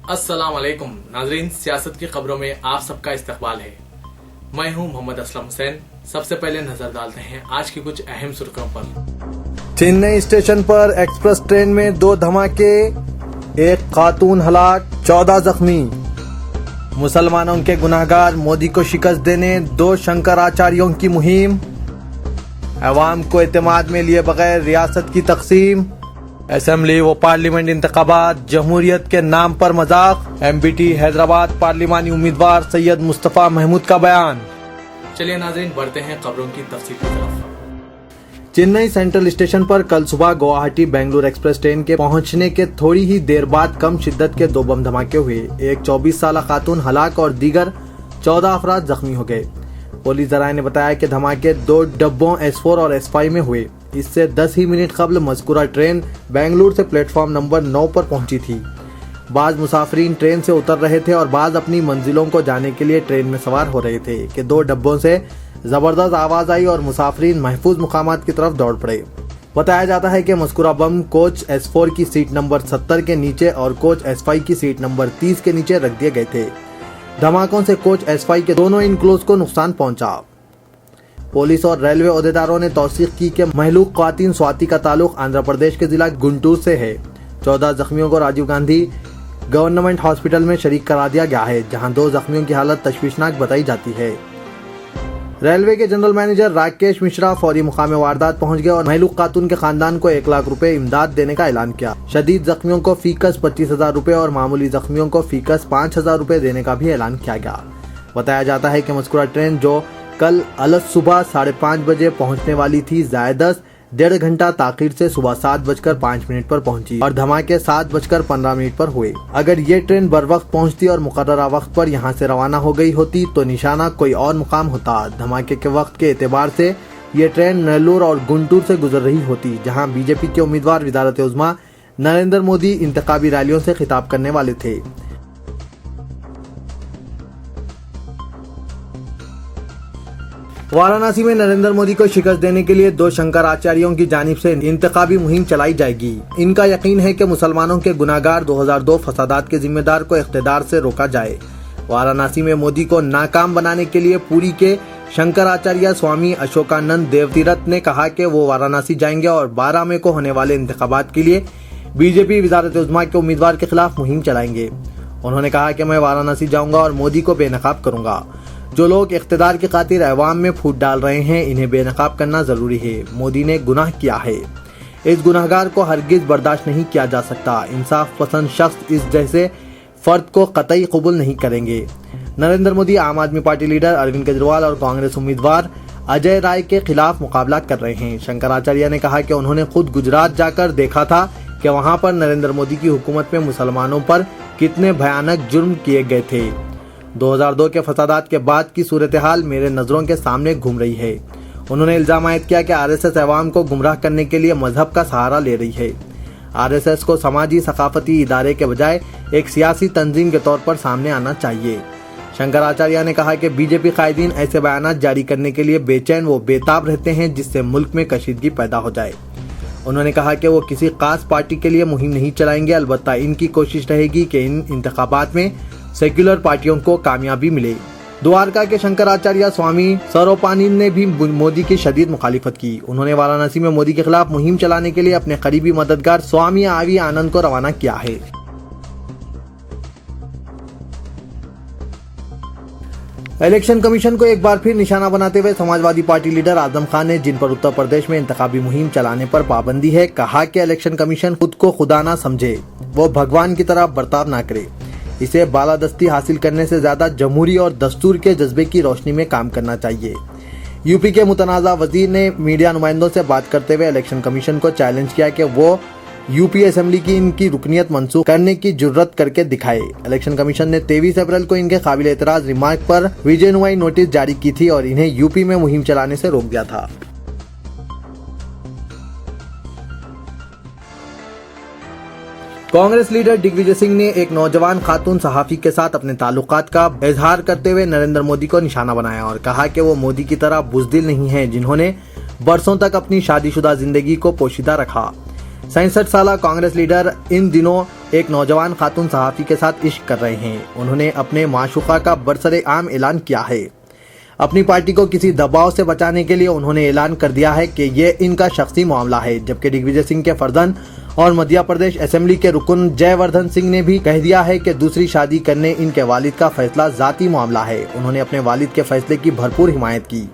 अस्सलाम वालेकुम नाजरीन, सियासत की खबरों में आप सबका इस्तकबाल है। मैं हूं मोहम्मद असलम हुसैन। सबसे पहले नजर डालते हैं आज की कुछ अहम सुर्खियों पर। चेन्नई स्टेशन पर एक्सप्रेस ट्रेन में 2 धमाके, 1 खातून हलाक, 14 जख्मी। मुसलमानों के गुनाहगार मोदी को शिकस्त देने 2 शंकराचार्यों की मुहिम। अवाम को एतमाद में लिए बगैर रियासत की तकसीम। असेंबली व पार्लियामेंट इंतखाबात जमहूरियत के नाम पर मजाक। एमबीटी हैदराबाद पार्लिमानी उम्मीदवार सैयद मुस्तफा महमूद का बयान। चलिए नाजरीन, बढ़ते हैं खबरों की तफसील की तरफ। चेन्नई सेंट्रल स्टेशन पर कल सुबह गुवाहाटी बेंगलुरु एक्सप्रेस ट्रेन के पहुंचने के थोड़ी ही देर बाद कम शिद्दत के 2 बम धमाके हुए। एक 24 साला खातून हलाक और दीगर 14 अफराद जख्मी हो गए। पुलिस जराये ने बताया कि धमाके 2 डब्बों S4 और S5 में हुए। इससे 10 ही मिनट कबल मज़कूरा ट्रेन बेंगलुरु से प्लेटफॉर्म नंबर 9 पर पहुंची थी। बाज मुसाफिरीन ट्रेन से उतर रहे थे और बाज अपनी मंजिलों को जाने के लिए ट्रेन में सवार हो रहे थे कि 2 डब्बों से जबरदस्त आवाज आई और मुसाफिरीन महफूज मुकामात की तरफ दौड़ पड़े। बताया जाता है कि मज़कूरा बम कोच S4 की सीट नंबर 70 के नीचे और कोच S5 की सीट नंबर 30 के नीचे रख दिए गए थे। धमाकों से कोच S5 के दोनों इनक्लोज को नुकसान पहुंचा। पुलिस और रेलवे अहदेदारों ने तौसीक की कि महलूक ख्वातीन स्वाति का ताल्लुक आंध्र प्रदेश के जिला गुंटूर से है। 14 जख्मियों को राजीव गांधी गवर्नमेंट हॉस्पिटल में शरीक करा दिया गया है, जहां 2 जख्मियों की हालत तशवीशनाक बताई जाती है। रेलवे के जनरल मैनेजर राकेश मिश्रा फौरी मुकाम वारदात पहुंच गए और महलूक खातून के खानदान को 1 लाख रुपए इमदाद देने का ऐलान किया। शदीद जख्मियों को फीकस 25,000 रुपए और मामूली जख्मियों को फीकस 5,000 रुपए देने का भी ऐलान किया गया। बताया जाता है कि मज़कूरा ट्रेन जो कल अलग सुबह 5:30 बजे पहुंचने वाली थी, ज़ायदस 1.5 घंटा ताखीर से सुबह 7:05 पर पहुंची और धमाके 7:15 पर हुए। अगर ये ट्रेन बर वक्त पहुंचती और मुकर्ररा वक्त पर यहां से रवाना हो गई होती तो निशाना कोई और मुकाम होता। धमाके के वक्त के एतबार से ये ट्रेन नेल्लोर और गुंटूर से गुजर रही होती, जहां बीजेपी के उम्मीदवार वज़ारत उज़्मा नरेंद्र मोदी इंतखाबी रैलियों से खिताब करने वाले थे। वाराणसी में नरेंद्र मोदी को शिकस्त देने के लिए 2 शंकराचार्यों की जानिब से इंतखाबी मुहिम चलाई जाएगी। इनका यकीन है कि मुसलमानों के गुनाहगार 2002 फसादात के जिम्मेदार को इख्तिदार से रोका जाए। वाराणसी में मोदी को नाकाम बनाने के लिए पुरी के शंकराचार्य स्वामी अशोकानंद देवतीरथ ने कहा कि वो वाराणसी जाएंगे और 12 मई को होने वाले इंतखाबात के लिए बीजेपी वज़ारत उज़्मा के उम्मीदवार के खिलाफ मुहिम चलाएंगे। उन्होंने कहा कि मैं वाराणसी जाऊंगा और मोदी को बेनकाब करूंगा। जो लोग इख्तिदार की खातिर अवाम में फूट डाल रहे हैं, इन्हें बेनकाब करना जरूरी है। मोदी ने गुनाह किया है, इस गुनाहगार को हरगिज बर्दाश्त नहीं किया जा सकता। इंसाफ पसंद शख्स इस जैसे फर्द को कतई कबूल नहीं करेंगे। नरेंद्र मोदी आम आदमी पार्टी लीडर अरविंद केजरीवाल और कांग्रेस उम्मीदवार अजय राय के खिलाफ मुकाबला कर रहे हैं। शंकराचार्य ने कहा कि उन्होंने खुद गुजरात जाकर देखा था कि वहां पर नरेंद्र मोदी की हुकूमत में मुसलमानों पर कितने भयानक जुर्म किए गए थे। 2002 के फसादात के बाद की सूरत हाल मेरे नजरों के सामने घूम रही है। उन्होंने इल्जाम आयद किया कि आरएसएस अवाम को गुमराह करने के लिए मजहब का सहारा ले रही है। आरएसएस को समाजी सकाफती इदारे के बजाय एक सियासी तंजीम के तौर पर सामने आना चाहिए। शंकराचार्य ने कहा कि बीजेपी कायदीन ऐसे बयान जारी करने के लिए बेचैन व बेताब रहते हैं जिससे मुल्क में कशीदगी पैदा हो जाए। उन्होंने कहा कि वो किसी खास पार्टी के लिए मुहिम नहीं चलाएंगे, अलबत्ता इनकी कोशिश रहेगी कि इन इंतखाबात में सेक्युलर पार्टियों को कामयाबी मिले। द्वारका के शंकराचार्य स्वामी सरोपानी ने भी मोदी की शदीद मुखालिफत की। उन्होंने वाराणसी में मोदी के खिलाफ मुहिम चलाने के लिए अपने करीबी मददगार स्वामी आवी आनंद को रवाना किया है। इलेक्शन कमीशन को एक बार फिर निशाना बनाते हुए समाजवादी पार्टी लीडर आजम खान ने जिन पर उत्तर प्रदेश में इंतखाबी मुहिम चलाने पर पाबंदी है, कहा कि इलेक्शन कमीशन खुद को खुदा ना समझे, वो भगवान की तरह बर्ताव ना करे। इसे बालादस्ती हासिल करने से ज्यादा जमहूरी और दस्तूर के जज्बे की रोशनी में काम करना चाहिए। यूपी के मुतनाज़ा वजीर ने मीडिया नुमाइंदों से बात करते हुए इलेक्शन कमीशन को चैलेंज किया कि वो यूपी असेंबली की इनकी रुकनीत मंसूख करने की जुर्रत करके दिखाए। इलेक्शन कमीशन ने 23 अप्रैल को इनके काबिल एतराज रिमार्क पर विजयनुमाई नोटिस जारी की थी और इन्हें यूपी में मुहिम चलाने से रोक दिया था। कांग्रेस लीडर दिग्विजय सिंह ने एक नौजवान खातून सहाफी के साथ अपने ताल्लुकात का इजहार करते हुए नरेंद्र मोदी को निशाना बनाया और कहा कि वो मोदी की तरह बुज़दिल नहीं हैं, जिन्होंने बरसों तक अपनी शादीशुदा जिंदगी को पोशीदा रखा। 67 साल कांग्रेस लीडर इन दिनों एक नौजवान खातून सहाफी के साथ इश्क कर रहे हैं। उन्होंने अपने माशूका का बरसरे आम ऐलान किया है। अपनी पार्टी को किसी दबाव से बचाने के लिए उन्होंने ऐलान कर दिया है कि ये इनका शख्सी मामला है। जबकि दिग्विजय सिंह के फर्जंद और मध्य प्रदेश असेंबली के रुकन जयवर्धन सिंह ने भी कह दिया है कि दूसरी शादी करने इनके वालिद का फैसला जाती मामला है। उन्होंने अपने वालिद के फैसले की भरपूर हिमायत की।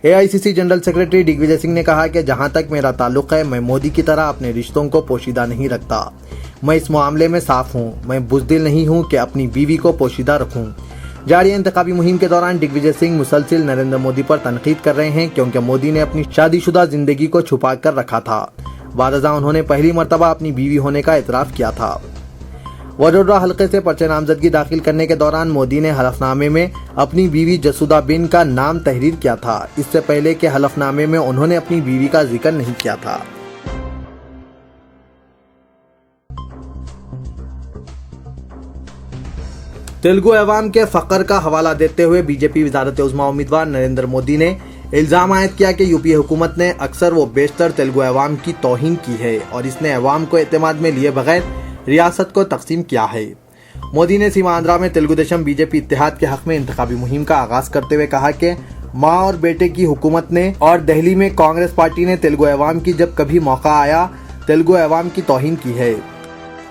AICC general secretary Digvijaya Singh ने कहा कि जहां तक मेरा ताल्लुक है, मैं मोदी की तरह अपने रिश्तों को पोशीदा नहीं रखता। मैं इस मामले में साफ हूं। मैं बुज़दिल नहीं हूं कि अपनी बीवी को पोशीदा रखूं। जारी इंतखाबी मुहिम के दौरान दिग्विजय सिंह मुसलसिल नरेंद्र मोदी पर तनकीद कर रहे हैं, क्योंकि मोदी ने अपनी शादीशुदा जिंदगी को छुपा कर रखा था। बारजा उन्होंने पहली मर्तबा अपनी बीवी होने का एतराफ़ किया था। वडोदरा हल्के से पर्चे नामजदगी दाखिल करने के दौरान मोदी ने हलफनामे में अपनी बीवी जसूदा बिन का नाम तहरीर किया था। इससे पहले के हलफनामे में उन्होंने अपनी बीवी का जिक्र नहीं किया था। तेलुगु अवाम के फकर का हवाला देते हुए बीजेपी वज़ारत उज़्मा उम्मीदवार नरेंद्र मोदी ने इल्जाम आयद किया कि यूपीए हुकूमत ने अक्सर व बेशतर तेलुगु अवाम की तौहीन की है और इसने अवाम को एतमाद में लिए बगैर रियासत को तकसीम किया है। मोदी ने सीमांध्रा में तेलुगु देशम बीजेपी इत्तेहाद के हक में इंतखाबी मुहिम का आगाज करते हुए कहा कि माँ और बेटे की हुकूमत ने और दिल्ली में कांग्रेस पार्टी ने तेलुगु अवाम की जब कभी मौका आया तेलुगु अवाम की तौहीन की है।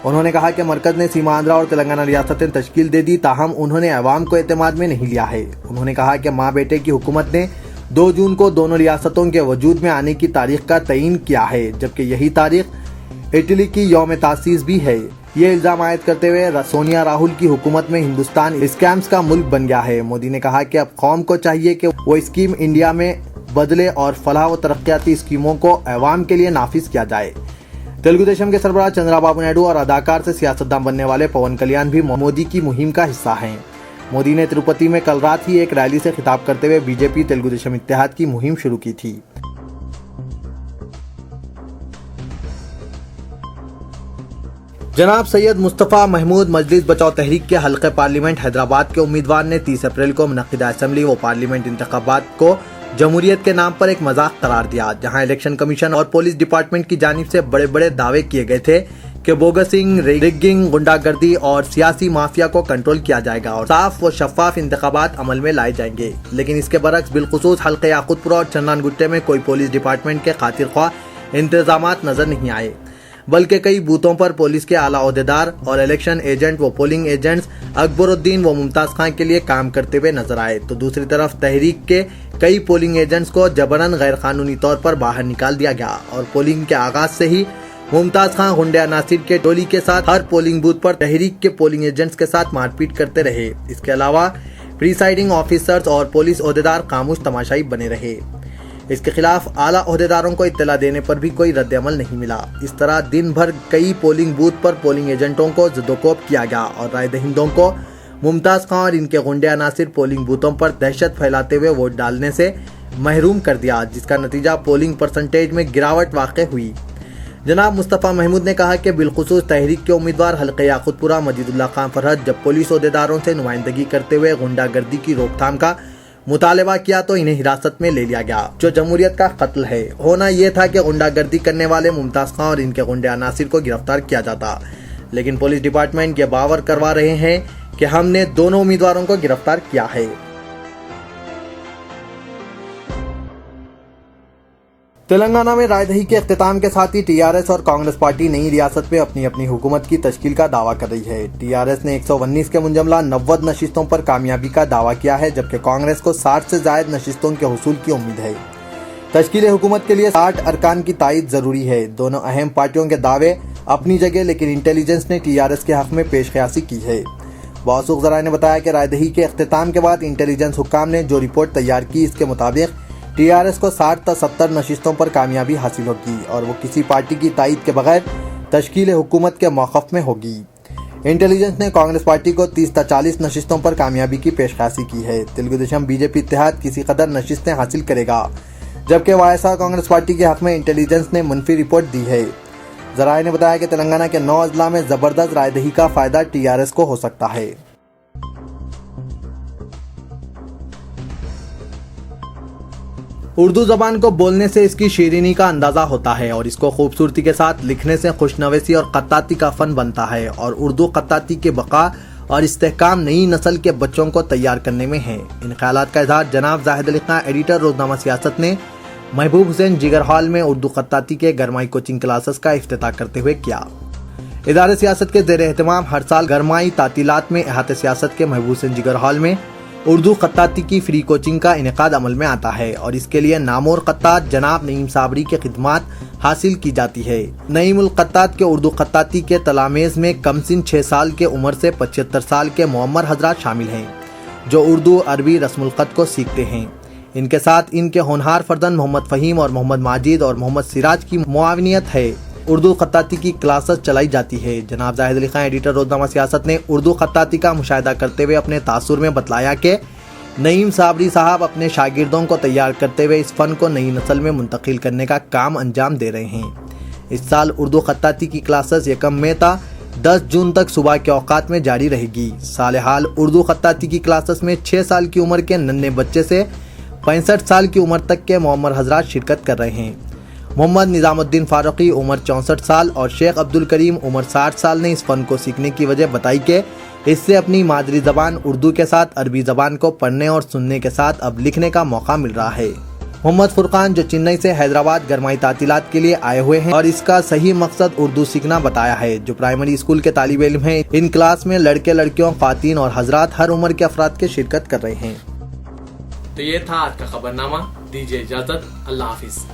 उन्होंने कहा कि मरकज ने सीमांध्रा और तेलंगाना रियासतें तश्कील दे दी, ताहम उन्होंने अवाम को एतमाद में नहीं लिया है। उन्होंने कहा कि माँ बेटे की हुकूमत ने 2 जून को दोनों रियासतों के वजूद में आने की तारीख का तयीन किया है, जबकि यही तारीख इटली की यौम तासीस भी है। ये इल्जाम आयद करते हुए सोनिया राहुल की हुकूमत में हिंदुस्तान स्कैम्स का मुल्क बन गया है। मोदी ने कहा कि अब कौम को चाहिए कि वो स्कीम इंडिया में बदले और फलाह व तरक्याती स्कीमों को अवाम के लिए नाफिज किया जाए। तेलुगु देशम के सरबराह चंद्रबाबू नायडू और अदाकार से सियासतदान बनने वाले पवन कल्याण भी मोदी की मुहिम का हिस्सा हैं। मोदी ने तिरुपति में कल रात ही एक रैली से खिताब करते हुए बीजेपी तेलुगु देशम इत्तेहाद की मुहिम शुरू की थी। जनाब सैयद मुस्तफ़ा महमूद मजलिस बचाओ तहरीक के हल्के पार्लियामेंट हैदराबाद के उम्मीदवार ने 30 अप्रैल को मुनक्किदा असेंबली व पार्लियामेंट इंतखाबात को जमहूरियत के नाम पर एक मजाक करार दिया, जहां इलेक्शन कमीशन और पुलिस डिपार्टमेंट की जानिब से बड़े बड़े दावे किए गए थे कि बोगसिंग, रिगिंग, गुंडागर्दी और सियासी माफिया को कंट्रोल किया जाएगा और साफ व शफाफ इंतखाबात अमल में लाए जाएंगे। लेकिन इसके बरक्स बिलखुसूस हल्के याकूतपुरा और चन्नानगुट्टे में कोई पुलिस डिपार्टमेंट के खातिर ख्वाह इंतजामात नजर नहीं आए, बल्कि कई बूथों पर पुलिस के आला ओहदेदार और इलेक्शन एजेंट व पोलिंग एजेंट्स अकबरुद्दीन व मुमताज खान के लिए काम करते हुए नजर आए। तो दूसरी तरफ तहरीक के कई पोलिंग एजेंट्स को जबरन गैर कानूनी तौर पर बाहर निकाल दिया गया और पोलिंग के आगाज से ही मुमताज खान गुंडे अनासिर के टोली के साथ हर पोलिंग बूथ पर तहरीक के पोलिंग एजेंट्स के साथ मारपीट करते रहे। इसके अलावा प्रीसाइडिंग ऑफिसर्स और पुलिस ओहदेदार खामोश तमाशाई बने रहे। इसके खिलाफ आला ओहदेदारों को इत्तला देने पर भी कोई रद्द-ए-अमल नहीं मिला। इस तरह दिन भर कई पोलिंग बूथ पर पोलिंग एजेंटों को ज़दोकोब किया गया और राय दहिंदों को मुमताज खान और इनके गुंडे अनासिर पोलिंग बूथों पर दहशत फैलाते हुए वोट डालने से महरूम कर दिया, जिसका नतीजा पोलिंग परसेंटेज में गिरावट वाक़ हुई। जनाब मुस्तफ़ा महमूद ने कहा कि बिलखुसूस तहरीक के उम्मीदवार हल्के याकूतपुरा मजीदुल्लाह खान फरहद जब पुलिस ओहदेदारों से नुमाइंदगी करते हुए गुंडागर्दी की रोकथाम का मुतालबा किया तो इन्हें हिरासत में ले लिया गया, जो जमहूरियत का कत्ल है। होना यह था कि गुंडागर्दी करने वाले मुमताज खान और इनके गुंडे अनासिर को गिरफ्तार किया जाता, लेकिन पुलिस डिपार्टमेंट ये बावर करवा रहे हैं कि हमने दोनों उम्मीदवारों को गिरफ्तार किया है। तेलंगाना में रायदही के अख्तिताम के साथ ही टीआरएस और कांग्रेस पार्टी नई रियासत में अपनी अपनी हुकूमत की तश्कील का दावा कर रही है। टीआरएस ने 119 के मुंजमला 90 नशिस्तों पर कामयाबी का दावा किया है, जबकि कांग्रेस को 60 से ज्यादा नशिस्तों के हुसूल की उम्मीद है। तश्कील हुकूमत के लिए 60 अरकान की तायीद जरूरी है। दोनों अहम पार्टियों के दावे अपनी जगह, लेकिन इंटेलिजेंस ने टीआरएस के हक में पेशकयासी की है। मौसूख ज़राए ने बताया कि रायदही के अख्तिताम के बाद इंटेलिजेंस हुक्काम ने जो रिपोर्ट तैयार की, इसके मुताबिक टीआरएस को 60 से 70 नशिस्तों पर कामयाबी हासिल होगी और वो किसी पार्टी की तायीद के बगैर तश्कील हुकूमत के मौक़िफ़ में होगी। इंटेलिजेंस ने कांग्रेस पार्टी को 30 से 40 नशिस्तों पर कामयाबी की पेशकशी की है। तेलुगु देशम बीजेपी इत्तेहाद किसी कदर नशिस्तें हासिल करेगा, जबकि वायएसआर कांग्रेस पार्टी के हक में इंटेलिजेंस ने मुनफी रिपोर्ट दी है। ज़राए ने बताया कि तेलंगाना के 9 अजला में ज़बरदस्त रायदही का फ़ायदा टीआरएस को हो सकता है। اردو زبان کو بولنے سے اس کی شیرینی کا اندازہ ہوتا ہے اور اس کو خوبصورتی کے ساتھ لکھنے سے خوشنویسی اور خطاطی کا فن بنتا ہے اور اردو خطاطی کے بقا اور استحکام نئی نسل کے بچوں کو تیار کرنے میں ہے۔ ان خیالات کا اظہار جناب زاہد علی خان ایڈیٹر روزنامہ سیاست نے محبوب حسین جگر ہال میں اردو خطاطی کے گرمائی کوچنگ کلاسز کا افتتاح کرتے ہوئے کیا۔ ادارے سیاست کے زیر اہتمام ہر سال گرمائی تعطیلات میں احاطہ سیاست کے محبوب حسین جگر ہال میں اردو خطاطی کی فری کوچنگ کا انعقاد عمل میں آتا ہے اور اس کے لیے نامور خطاط جناب نعیم صابری کے خدمات حاصل کی جاتی ہے۔ نعیم الخطاط کے اردو خطاطی کے تلاميذ میں کم سن 6 سال کے عمر سے 75 سال کے معمر حضرات شامل ہیں جو اردو عربی رسم الخط کو سیکھتے ہیں۔ ان کے ساتھ ان کے ہونہار فرزند محمد فہیم اور محمد ماجد اور محمد سراج کی معاونیت ہے۔ اردو خطاطی کی کلاسز چلائی جاتی ہے۔ جناب زاہد علی خان ایڈیٹر روزنامہ سیاست نے اردو خطاطی کا مشاہدہ کرتے ہوئے اپنے تاثر میں بتلایا کہ نعیم صابری صاحب اپنے شاگردوں کو تیار کرتے ہوئے اس فن کو نئی نسل میں منتقل کرنے کا کام انجام دے رہے ہیں۔ اس سال اردو خطاطی کی کلاسز 1 مئی تا 10 جون تک صبح کے اوقات میں جاری رہے گی۔ سال حال اردو خطاطی کی کلاسز میں 6 سال کی عمر کے ننھے بچے سے 65 سال کی عمر تک کے معمر حضرات شرکت کر رہے ہیں۔ محمد نظام الدین فاروقی عمر 64 سال اور شیخ عبدالکریم عمر 60 سال نے اس فن کو سیکھنے کی وجہ بتائی کہ اس سے اپنی مادری زبان اردو کے ساتھ عربی زبان کو پڑھنے اور سننے کے ساتھ اب لکھنے کا موقع مل رہا ہے۔ محمد فرقان جو چنئی سے حیدرآباد گرمائی تعطیلات کے لیے آئے ہوئے ہیں اور اس کا صحیح مقصد اردو سیکھنا بتایا ہے، جو پرائمری اسکول کے طالب علم ہیں۔ ان کلاس میں لڑکے لڑکیوں خواتین اور حضرات ہر عمر کے افراد کے شرکت کر رہے ہیں۔ تو یہ تھا آج کا خبرنامہ۔ دیجیے اجازت، اللہ حافظ۔